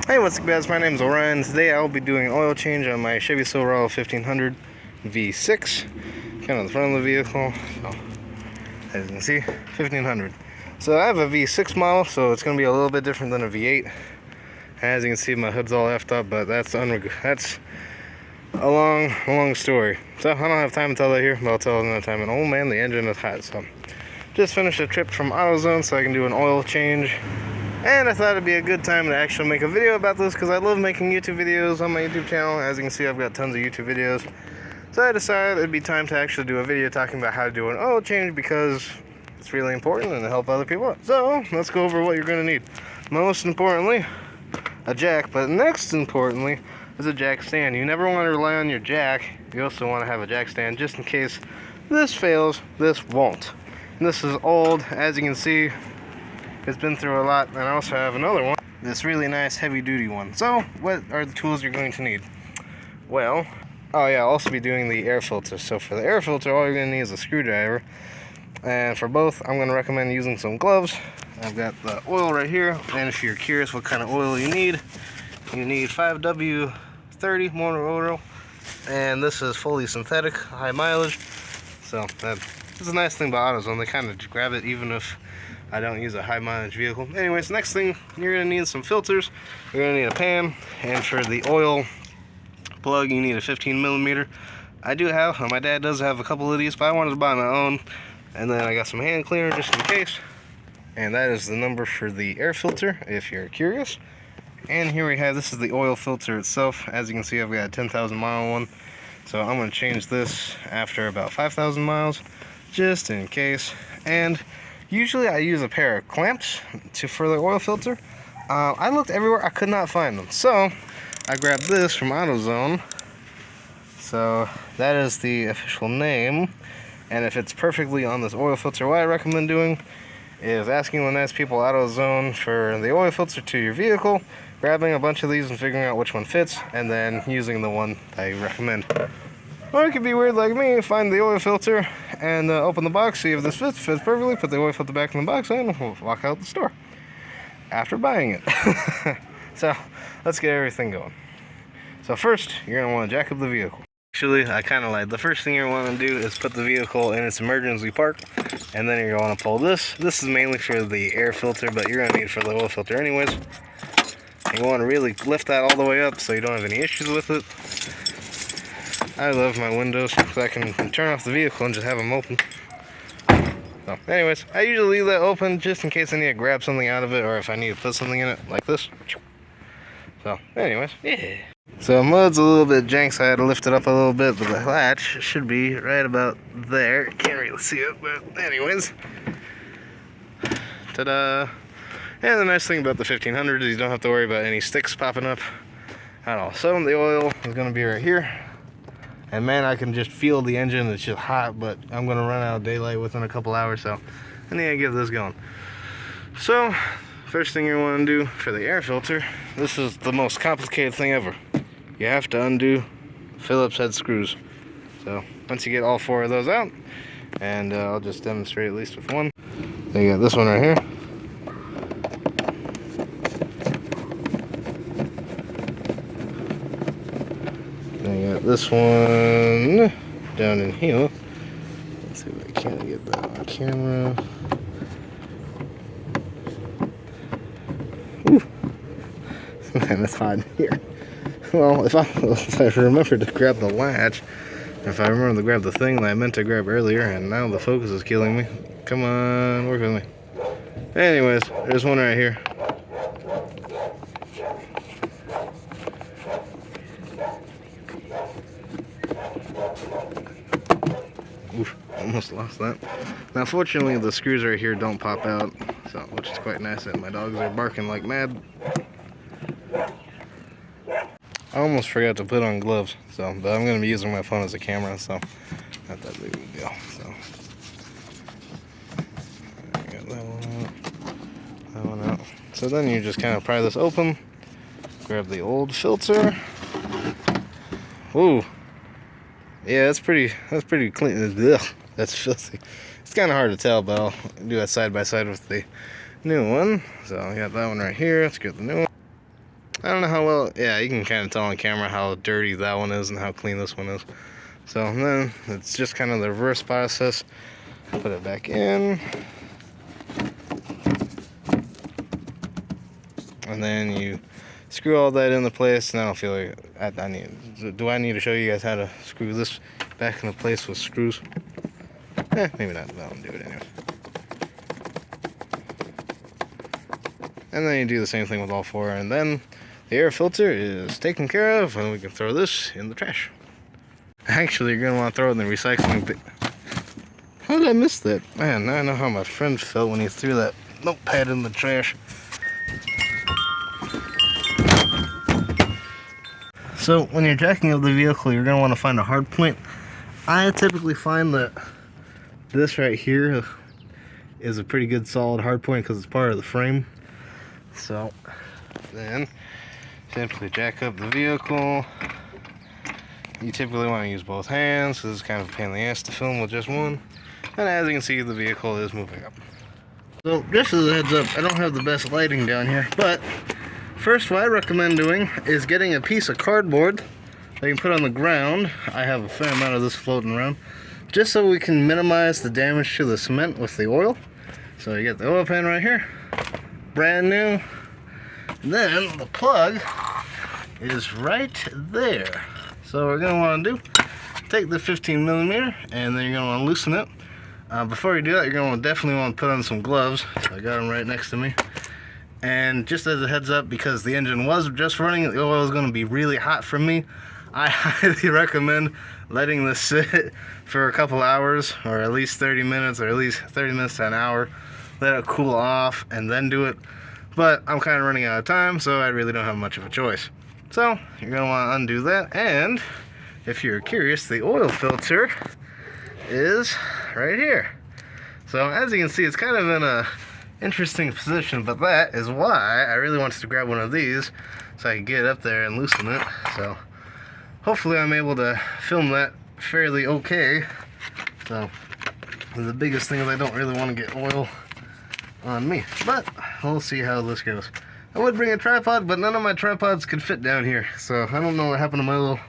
Hey, what's up guys, my name is Orion. Today I'll be doing an oil change on my Chevy Silverado 1500 V6, kind of the front of the vehicle. So, as you can see, 1500. So I have a V6 model, so it's going to be a little bit different than a V8. As you can see, my hood's all effed up, but that's a long story. So I don't have time to tell that here, but I'll tell it another time. And oh man, the engine is hot. So just finished a trip from AutoZone so I can do an oil change. And I thought it'd be a good time to actually make a video about this because I love making YouTube videos on my YouTube channel. As you can see, I've got tons of YouTube videos. So I decided it'd be time to actually do a video talking about how to do an oil change because it's really important and to help other people out. So let's go over what you're going to need. Most importantly, a jack, but next importantly is a jack stand. You never want to rely on your jack. You also want to have a jack stand just in case this fails, this won't. And this is old, as you can see. It's been through a lot, and I also have another one, this really nice heavy-duty one. So, what are the tools you're going to need? Well, oh yeah, I'll also be doing the air filter. So for the air filter, all you're going to need is a screwdriver. And for both, I'm going to recommend using some gloves. I've got the oil right here, and if you're curious what kind of oil you need 5W30 motor oil, and this is fully synthetic, high mileage. So that's a nice thing about AutoZone. They kind of grab it even if I don't use a high mileage vehicle. Anyways, next thing, you're going to need some filters. You're going to need a pan, and for the oil plug, you need a 15mm. I do have, my dad does have a couple of these, but I wanted to buy my own. And then I got some hand cleaner just in case. And that is the number for the air filter, if you're curious. And here we have, this is the oil filter itself. As you can see, I've got a 10,000 mile one. So I'm going to change this after about 5,000 miles, just in case. And usually I use a pair of clamps for the oil filter. I looked everywhere, I could not find them. So I grabbed this from AutoZone. So that is the official name. And if it's perfectly on this oil filter, what I recommend doing is asking the nice people at AutoZone for the oil filter to your vehicle, grabbing a bunch of these and figuring out which one fits, and then using the one I recommend. Or you could be weird like me, find the oil filter and open the box, see if this fits perfectly, put the oil filter back in the box, and walk out the store after buying it. So let's get everything going. So first, you're going to want to jack up the vehicle. Actually, I kind of lied. The first thing you're going to want to do is put the vehicle in its emergency park, and then you're going to pull this. This is mainly for the air filter, but you're going to need it for the oil filter anyways. You want to really lift that all the way up so you don't have any issues with it. I love my windows because I can turn off the vehicle and just have them open. So anyways, I usually leave that open just in case I need to grab something out of it or if I need to put something in it like this. So anyways, yeah. So mud's a little bit jank, so I had to lift it up a little bit, but the latch should be right about there. Can't really see it, but anyways. Ta-da! And the nice thing about the 1500 is you don't have to worry about any sticks popping up at all. So the oil is going to be right here. And man, I can just feel the engine. It's just hot, but I'm going to run out of daylight within a couple hours, so I need to get this going. So, first thing you want to do for the air filter, this is the most complicated thing ever. You have to undo Phillips head screws. So, once you get all four of those out, and I'll just demonstrate at least with one. So you got this one right here. I got this one down in here. Let's see if I can get that on camera. Ooh. Man, it's hot in here. Well, if I remember to grab the latch, if I remember to grab the thing that I meant to grab earlier, and now the focus is killing me. Come on, work with me. Anyways, there's one right here. Oof, almost lost that. Now fortunately the screws right here don't pop out, so which is quite nice, and my dogs are barking like mad. I almost forgot to put on gloves, so but I'm going to be using my phone as a camera, so not that big of a deal. So I got that one out, that one out. So then you just kind of pry this open, grab the old filter. Ooh. Yeah, that's pretty clean. Ugh, that's filthy. It's kind of hard to tell, but I'll do it side by side with the new one. So I got that one right here. Let's get the new one. I don't know how well, yeah, you can kind of tell on camera how dirty that one is and how clean this one is. So then it's just kind of the reverse process. Put it back in. And then you screw all that into place. And I don't feel like I need, do I need to show you guys how to screw this back into place with screws? Maybe not, but I'll do it anyway. And then you do the same thing with all four, and then the air filter is taken care of, and we can throw this in the trash. Actually, you're gonna want to throw it in the recycling bin. How did I miss that? Man, now I know how my friend felt when he threw that notepad in the trash. So when you're jacking up the vehicle, you're gonna want to find a hard point. I typically find that this right here is a pretty good solid hard point because it's part of the frame. So then simply jack up the vehicle. You typically want to use both hands. This is kind of a pain in the ass to film with just one. And as you can see, the vehicle is moving up. So just as a heads up, I don't have the best lighting down here, but first what I recommend doing is getting a piece of cardboard that you can put on the ground. I have a fair amount of this floating around, just so we can minimize the damage to the cement with the oil. So you get the oil pan right here, brand new. Then the plug is right there. So what we're gonna want to do, take the 15mm, and then you're gonna want to loosen it. Before you do that, you're gonna definitely want to put on some gloves. So I got them right next to me. And just as a heads up, because the engine was just running, the oil is gonna be really hot for me. I highly recommend letting this sit for a couple hours, or at least 30 minutes, or at least 30 minutes to an hour. Let it cool off, and then do it. But I'm kind of running out of time, so I really don't have much of a choice. So you're gonna want to undo that, and if you're curious, the oil filter is right here. So as you can see, it's kind of in a interesting position, but that is why I really wanted to grab one of these so I could get up there and loosen it. So hopefully I'm able to film that fairly okay. So the biggest thing is I don't really want to get oil on me, but we'll see how this goes. I would bring a tripod, but none of my tripods could fit down here, so I don't know what happened to my little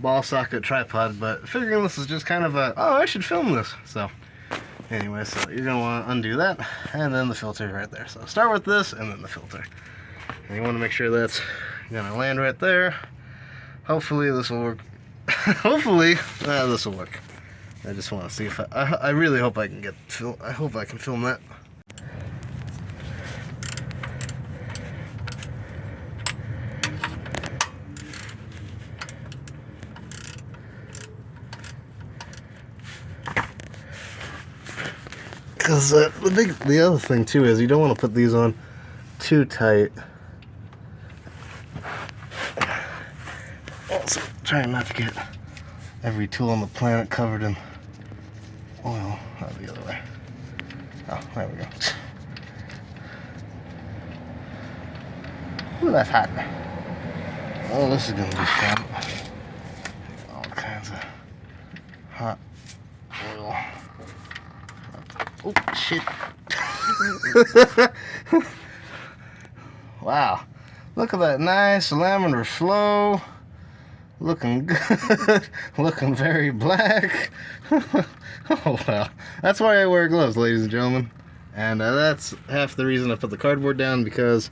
ball socket tripod, but figuring this is just kind of a, oh, I should film this. So anyway, so you're gonna want to undo that, and then the filter right there. So start with this and then the filter, and you want to make sure that's gonna land right there. Hopefully this will work. Hopefully this will work. I just want to see if I really hope I can get I hope I can film that. Because the other thing too is you don't want to put these on too tight. Also, trying not to get every tool on the planet covered in oil. Not the other way. Oh, there we go. Ooh, that's hot. Oh, this is gonna be fun. All kinds of hot oil. Oh, shit. Wow. Look at that nice lavender flow. Looking good. Looking very black. Oh, well. That's why I wear gloves, ladies and gentlemen. And that's half the reason I put the cardboard down, because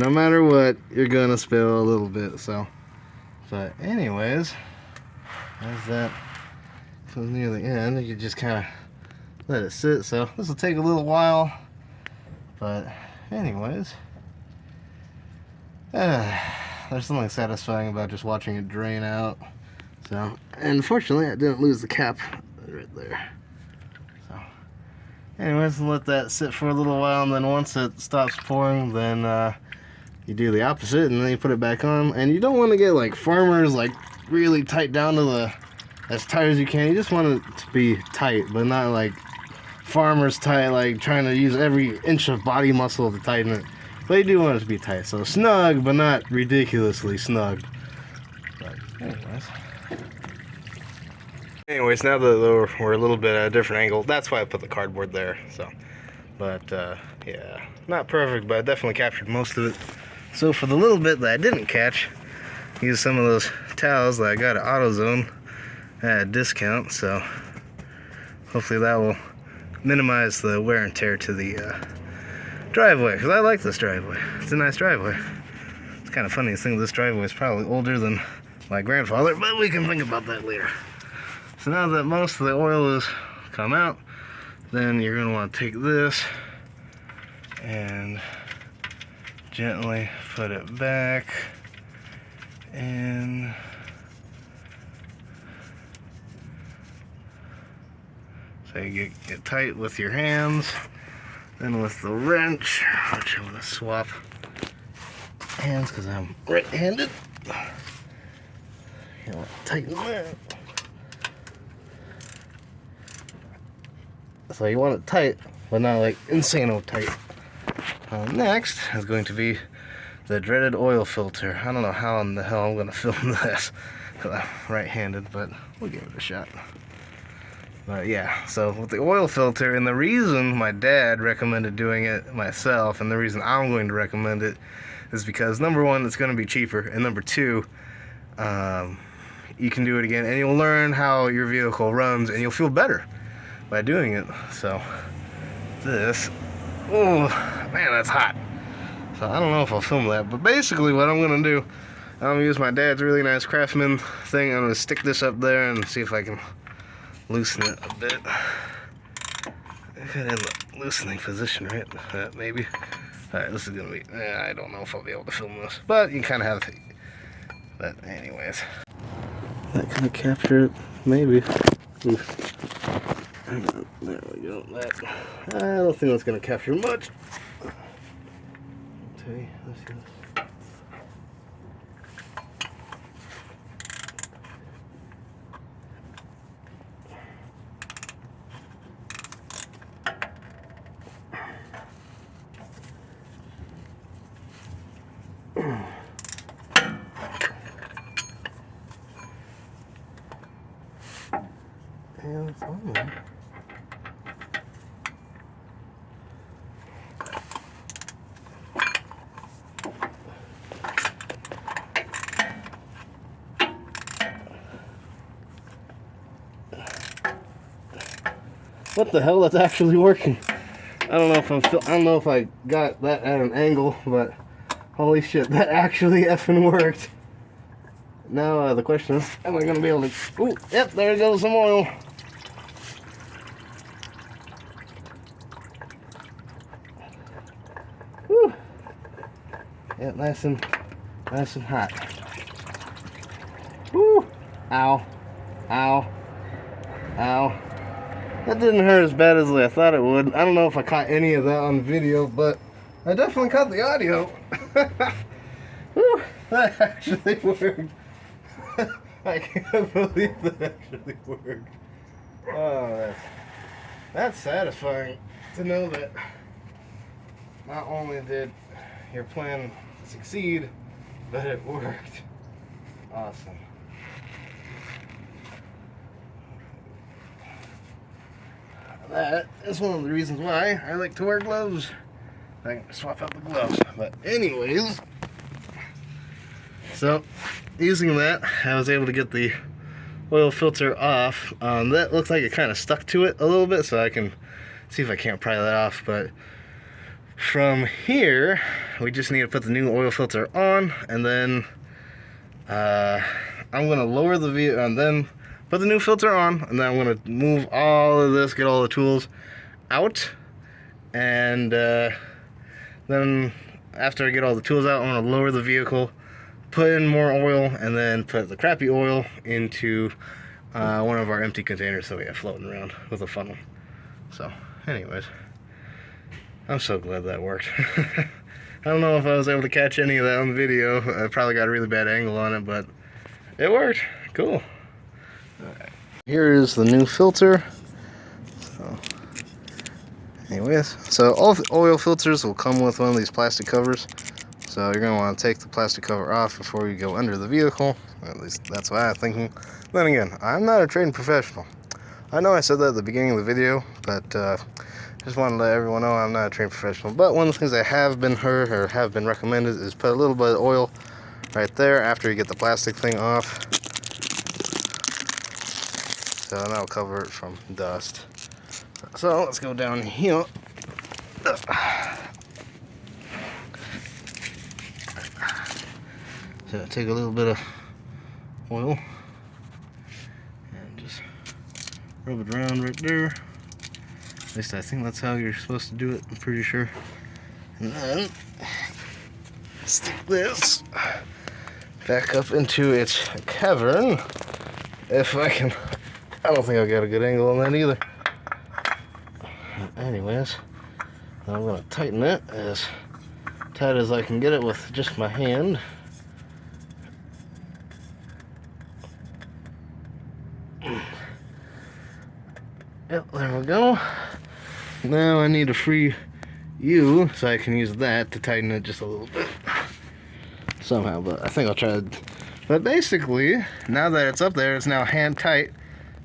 no matter what, you're going to spill a little bit. So, but anyways, as that comes near the end, you just kind of let it sit. So this will take a little while, but anyways, there's something satisfying about just watching it drain out. So, and fortunately I didn't lose the cap right there. So anyways, let that sit for a little while, and then once it stops pouring, then you do the opposite, and then you put it back on. And you don't want to get like farmers, like really tight down to the as tight as you can. You just want it to be tight, but not like farmer's tight, like trying to use every inch of body muscle to tighten it. But you do want it to be tight, so snug, but not ridiculously snug. But anyways, now that we're a little bit at a different angle, that's why I put the cardboard there. So, but yeah, not perfect, but I definitely captured most of it. So for the little bit that I didn't catch, use some of those towels that I got at AutoZone at a discount, so hopefully that will minimize the wear and tear to the driveway, because I like this driveway. It's a nice driveway. It's kind of funny to think this driveway is probably older than my grandfather, but we can think about that later. So now that most of the oil has come out, then you're going to want to take this and gently put it back and so you get tight with your hands. Then with the wrench, which I'm going to swap hands because I'm right-handed. You want to tighten that. So you want it tight, but not like insano tight. Next is going to be the dreaded oil filter. I don't know how in the hell I'm going to film this because I'm right-handed, but we'll give it a shot. But yeah, so with the oil filter, and the reason my dad recommended doing it myself, and the reason I'm going to recommend it, is because number one, it's going to be cheaper, and number two, you can do it again, and you'll learn how your vehicle runs, and you'll feel better by doing it. So this, oh man, that's hot. So I don't know if I'll film that, but basically what I'm going to do, I'm going to use my dad's really nice Craftsman thing. I'm going to stick this up there and see if I can loosen it a bit. I got in the loosening position, right? Maybe. Alright, this is gonna be, I don't know if I'll be able to film this, but you kind of have to. But anyways, that kind of capture it, maybe. Oof. Hang on, there we go. That, I don't think that's gonna capture much. Okay, let's see this. Yeah, it's on there. What the hell? That's actually working. I don't know if I don't know if I got that at an angle, but holy shit, that actually effing worked. Now the question is, am I going to be able to... Ooh, yep, there goes some oil. Whew. Yeah, nice and hot. Woo! Ow. Ow. Ow. That didn't hurt as bad as I thought it would. I don't know if I caught any of that on video, but I definitely caught the audio. Whew, that actually worked. I can't believe that actually worked. Oh, that's satisfying to know that not only did your plan succeed, but it worked. Awesome. That is one of the reasons why I like to wear gloves. I can swap out the gloves. But anyways, so using that, I was able to get the oil filter off. That looks like it kind of stuck to it a little bit, so I can see if I can't pry that off. But from here, we just need to put the new oil filter on, and then I'm going to lower the vehicle, and then put the new filter on, and then I'm going to move all of this, get all the tools out, and then after I get all the tools out, I'm going to lower the vehicle, put in more oil, and then put the crappy oil into one of our empty containers that we have floating around with a funnel. So anyways, I'm so glad that worked. I don't know if I was able to catch any of that on the video. I probably got a really bad angle on it, but it worked. Cool. Alright. Here is the new filter. So, anyways, so all oil filters will come with one of these plastic covers. So you're going to want to take the plastic cover off before you go under the vehicle. At least that's what I'm thinking. Then again, I'm not a trained professional. I know I said that at the beginning of the video, but Just want to let everyone know I'm not a trained professional, but one of the things I have been heard or have been recommended is put a little bit of oil right there after you get the plastic thing off. So that'll cover it from dust. So let's go down here. So take a little bit of oil and just rub it around right there. At least I think that's how you're supposed to do it, I'm pretty sure. And then stick this back up into its cavern. If I can, I don't think I've got a good angle on that either. Anyways, I'm gonna tighten it as tight as I can get it with just my hand. Yep, there we go. Now I need to free you so I can use that to tighten it just a little bit somehow, but I think I'll try it. But basically, now that it's up there, it's now hand tight.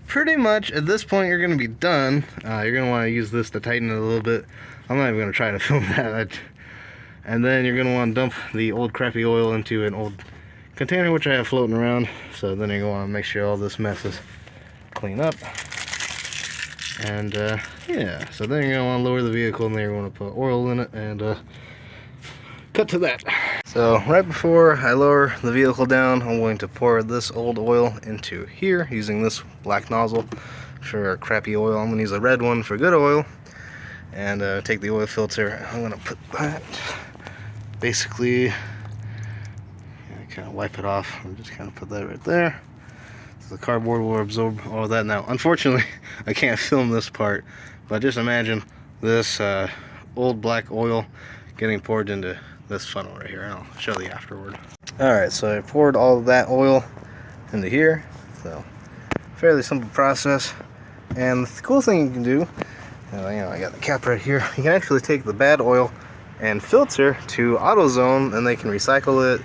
Pretty much at this point you're going to be done. You're going to want to use this to tighten it a little bit. I'm not even going to try to film that. And then you're going to want to dump the old crappy oil into an old container which I have floating around. So then you're going to want to make sure all this mess is clean up. And yeah, so then you're going to want to lower the vehicle, and then you're going to put oil in it, and cut to that. So right before I lower the vehicle down, I'm going to pour this old oil into here using this black nozzle for crappy oil. I'm going to use a red one for good oil, and take the oil filter. I'm going to put that basically, kind of wipe it off and just kind of put that right there. The cardboard will absorb all of that. Now, unfortunately, I can't film this part, but just imagine this old black oil getting poured into this funnel right here, and I'll show you afterward. Alright, so I poured all of that oil into here, so fairly simple process. And the cool thing you can do, I got the cap right here, you can actually take the bad oil and filter to AutoZone, and they can recycle it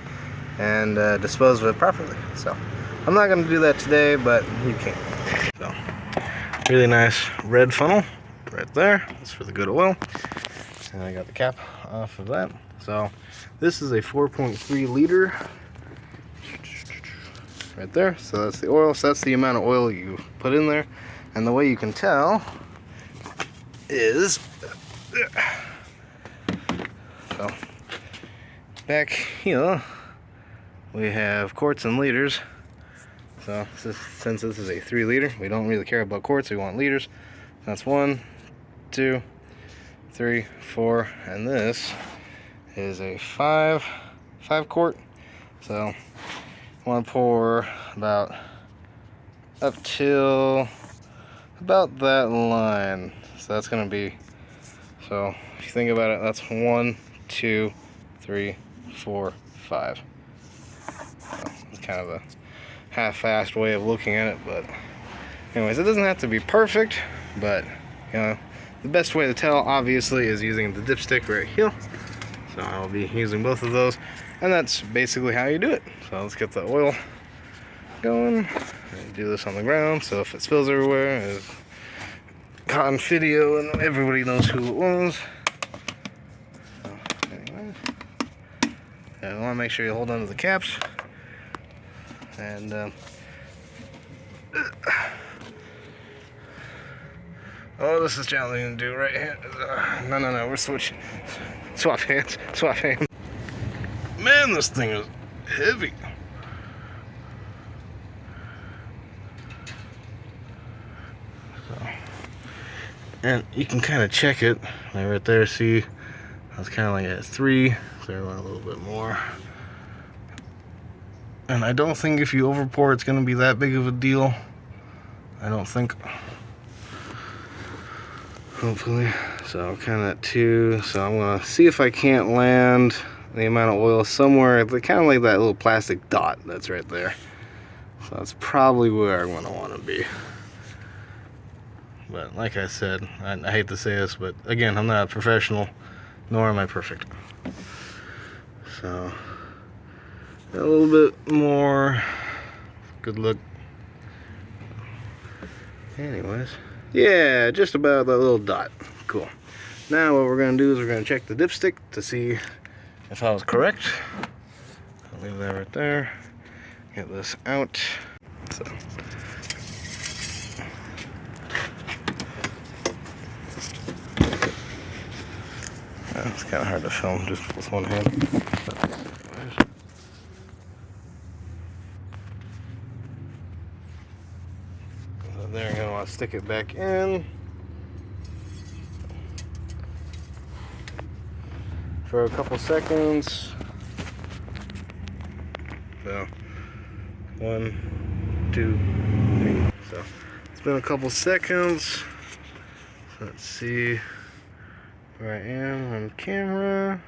and dispose of it properly. So I'm not going to do that today, but you can. So, really nice red funnel right there. That's for the good oil. And I got the cap off of that. So this is a 4.3 liter right there. So that's the oil. So that's the amount of oil you put in there. And the way you can tell is, so back here we have quarts and liters. So since this is a 3 liter, we don't really care about quarts, we want liters. That's 1, 2, 3, 4, and this is a 5 quart. So I want to pour about up till about that line. So that's going to be, so if you think about it, that's 1, 2, 3, 4, 5. So it's kind of a half-assed way of looking at it, but anyways, it doesn't have to be perfect, but the best way to tell obviously is using the dipstick right here. So I'll be using both of those, and that's basically how you do it. So let's get the oil going and do this on the ground, so if it spills everywhere, it's cotton video and everybody knows who it was. So anyways, I want to make sure you hold on to the caps. And oh, this is challenging to do right here. No, we're switching. Swap hands. Man, this thing is heavy. So, and you can kind of check it like right there. See, I was kind of like at 3, so I want a little bit more. And I don't think if you over pour, it's going to be that big of a deal. I don't think. Hopefully. So kind of at 2. So I'm going to see if I can't land the amount of oil somewhere, kind of like that little plastic dot that's right there. So that's probably where I'm going to want to be. But like I said, I hate to say this, but again, I'm not a professional, nor am I perfect. So a little bit more. Good look. Anyways, yeah, just about that little dot. Cool. Now what we're going to do is we're going to check the dipstick to see if I was correct. I'll leave that right there. Get this out. So. It's kind of hard to film just with one hand. So there, you're going to want to stick it back in. For a couple seconds. So, 1, 2, 3. So, it's been a couple seconds. So let's see where I am on camera.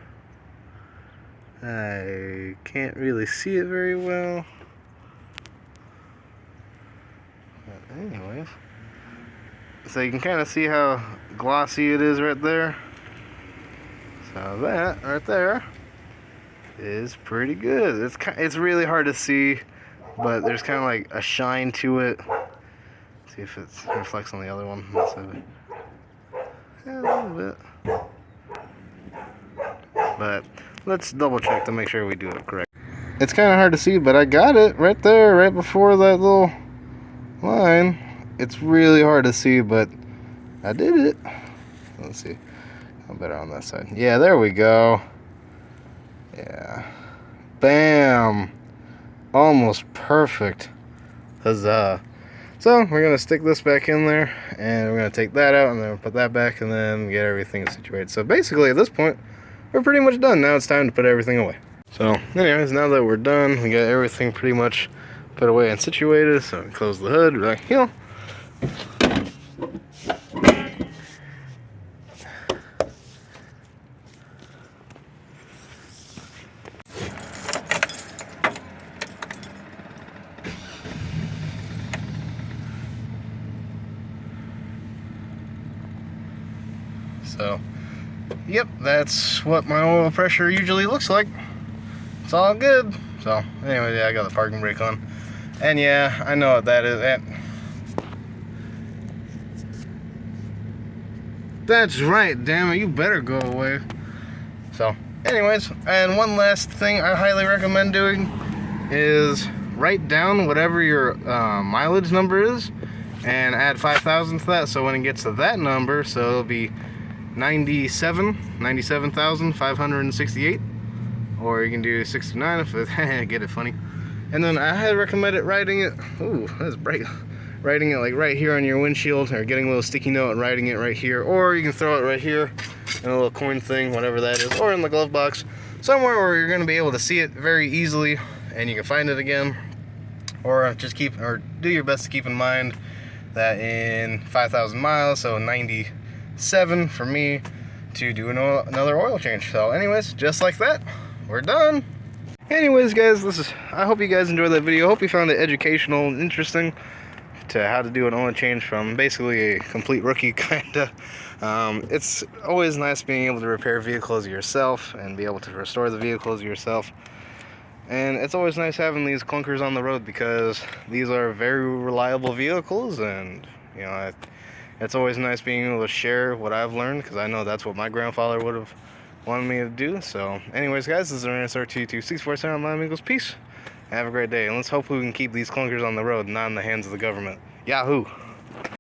I can't really see it very well. But anyways. So you can kind of see how glossy it is right there. So that right there is pretty good. It's really hard to see, but there's kind of like a shine to it. Let's see if it reflects on the other one. Yeah, a little bit. But let's double check to make sure we do it correct. It's kind of hard to see, but I got it right there, right before that little line. It's really hard to see, but I did it. Let's see. I'm better on that side. Yeah, there we go. Yeah. Bam. Almost perfect. Huzzah. So we're going to stick this back in there, and we're going to take that out, and then put that back, and then get everything situated. So basically at this point, we're pretty much done. Now it's time to put everything away. So anyways, now that we're done, we got everything pretty much put away and situated. So we close the hood. We're like, you know. So, yep, that's what my oil pressure usually looks like. It's all good. So, anyway, yeah, I got the parking brake on. And yeah, I know what that is. That's right, damn it, you better go away. So, anyways, and one last thing I highly recommend doing is write down whatever your mileage number is and add 5,000 to that, so when it gets to that number, so it'll be 97,568, or you can do 69 if it get it funny. And then I highly recommend writing it. Ooh, that's bright. Writing it like right here on your windshield, or getting a little sticky note and writing it right here, or you can throw it right here in a little coin thing, whatever that is, or in the glove box, somewhere where you're going to be able to see it very easily and you can find it again. Or just do your best to keep in mind that in 5,000 miles, so 97 for me to do another oil change. So anyways, just like that, we're done. Anyways guys, I hope you guys enjoyed that video. I hope you found it educational and interesting to how to do an oil change from basically a complete rookie kinda. It's always nice being able to repair vehicles yourself and be able to restore the vehicles yourself. And it's always nice having these clunkers on the road because these are very reliable vehicles, and you know, it's always nice being able to share what I've learned, because I know that's what my grandfather would have wanted me to do. So anyways guys, this is RNSR22647 my amigos. Peace. Have a great day, and let's hope we can keep these clunkers on the road, not in the hands of the government. Yahoo!